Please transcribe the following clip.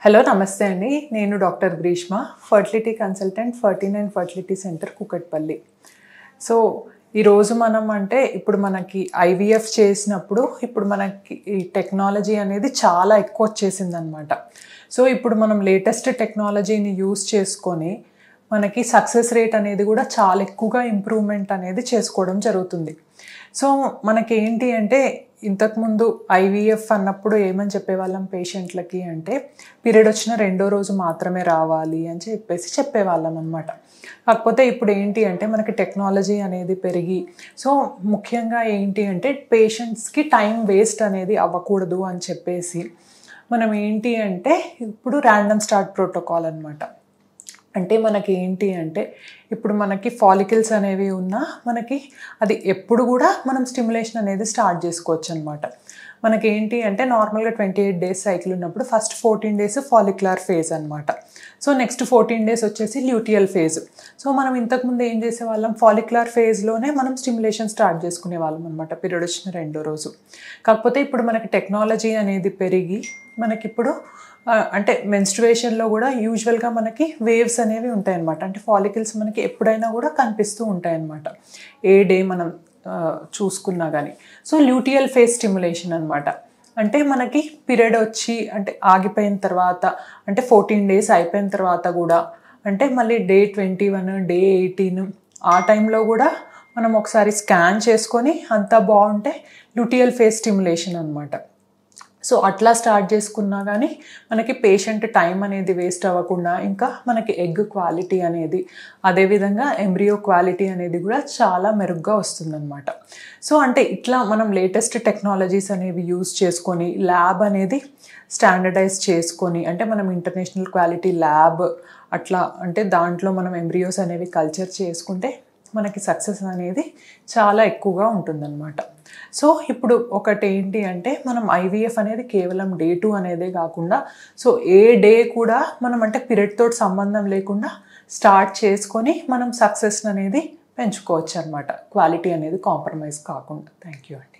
Hello నమస్తే అండి. నేను doctor Greeshma, fertility consultant 49 fertility centre Kukatpally. So ఈరోజు మనం ఇప్పుడు మనకి ఐవీఎఫ్ చేసినప్పుడు ఇప్పుడు మనకి ఈ టెక్నాలజీ అనేది చాలా ఎక్కువ వచ్చేసిందనమాట. సో ఇప్పుడు మనం లేటెస్ట్ టెక్నాలజీని యూస్ చేసుకొని మనకి సక్సెస్ రేట్ అనేది కూడా చాలా ఎక్కువగా ఇంప్రూవ్మెంట్ అనేది చేసుకోవడం జరుగుతుంది. సో మనకేంటి అంటే ఇంతకుముందు ఐవీఎఫ్ అన్నప్పుడు ఏమని చెప్పేవాళ్ళం పేషెంట్లకి అంటే పీరియడ్ వచ్చిన రెండో రోజు మాత్రమే రావాలి అని చెప్పేవాళ్ళం అనమాట. కాకపోతే ఇప్పుడు ఏంటి అంటే మనకి టెక్నాలజీ అనేది పెరిగి సో ముఖ్యంగా ఏంటి అంటే పేషెంట్స్కి టైం వేస్ట్ అనేది అవ్వకూడదు అని చెప్పేసి మనం ఏంటి అంటే ఇప్పుడు ర్యాండమ్ స్టార్ట్ ప్రోటోకాల్ అనమాట. అంటే మనకి ఏంటి అంటే ఇప్పుడు మనకి ఫాలికల్స్ అనేవి ఉన్నా మనకి అది ఎప్పుడు కూడా మనం స్టిమ్యులేషన్ అనేది స్టార్ట్ చేసుకోవచ్చు అనమాట. మనకి ఏంటి అంటే నార్మల్గా 28 డేస్ సైకిల్ ఉన్నప్పుడు ఫస్ట్ 14 డేస్ ఫాలిక్యులర్ ఫేజ్ అనమాట. సో నెక్స్ట్ 14 డేస్ వచ్చేసి ల్యూటియల్ ఫేజ్. సో మనం ఇంతకుముందు ఏం చేసేవాళ్ళం, ఫాలిక్యులర్ ఫేజ్లోనే మనం స్టిమ్యులేషన్ స్టార్ట్ చేసుకునే వాళ్ళం అనమాట పీరియడ్ వచ్చిన రెండో రోజు. కాకపోతే ఇప్పుడు మనకి టెక్నాలజీ అనేది పెరిగి మనకిప్పుడు అంటే మెన్స్ట్రుయేషన్లో కూడా యూజువల్గా మనకి వేవ్స్ అనేవి ఉంటాయన్నమాట. అంటే ఫాలికల్స్ మనకి ఎప్పుడైనా కూడా కనిపిస్తూ ఉంటాయన్నమాట ఏ డే మనం చూసుకున్నా కానీ. సో ల్యూటియల్ ఫేజ్ స్టిమ్యులేషన్ అనమాట. అంటే మనకి పీరియడ్ వచ్చి అంటే ఆగిపోయిన తర్వాత అంటే 14 డేస్ అయిపోయిన తర్వాత కూడా అంటే మళ్ళీ డే 21 డే 18 ఆ టైంలో కూడా మనం ఒకసారి స్కాన్ చేసుకొని అంతా బాగుంటే ల్యూటియల్ ఫేజ్ స్టిమ్యులేషన్ అనమాట. సో అట్లా స్టార్ట్ చేసుకున్నా కానీ మనకి పేషెంట్ టైం అనేది వేస్ట్ అవ్వకుండా ఇంకా మనకి ఎగ్ క్వాలిటీ అనేది అదేవిధంగా ఎంబ్రియో క్వాలిటీ అనేది కూడా చాలా మెరుగ్గా వస్తుందన్నమాట. సో అంటే ఇట్లా మనం లేటెస్ట్ టెక్నాలజీస్ అనేవి యూజ్ చేసుకొని ల్యాబ్ అనేది స్టాండర్డైజ్ చేసుకొని అంటే మనం ఇంటర్నేషనల్ క్వాలిటీ ల్యాబ్ అట్లా అంటే దాంట్లో మనం ఎంబ్రియోస్ అనేవి కల్చర్ చేసుకుంటే మనకి సక్సెస్ అనేది చాలా ఎక్కువగా ఉంటుందన్నమాట. సో ఇప్పుడు ఒకటి ఏంటి అంటే మనం ఐవీఎఫ్ అనేది కేవలం డే 2 అనేదే కాకుండా సో ఏ డే కూడా మనం అంటే పీరియడ్ తోటి సంబంధం లేకుండా స్టార్ట్ చేసుకొని మనం సక్సెస్ అనేది పెంచుకోవచ్చు అనమాట, క్వాలిటీ అనేది కాంప్రమైజ్ కాకుండా. థ్యాంక్ యూ అండి.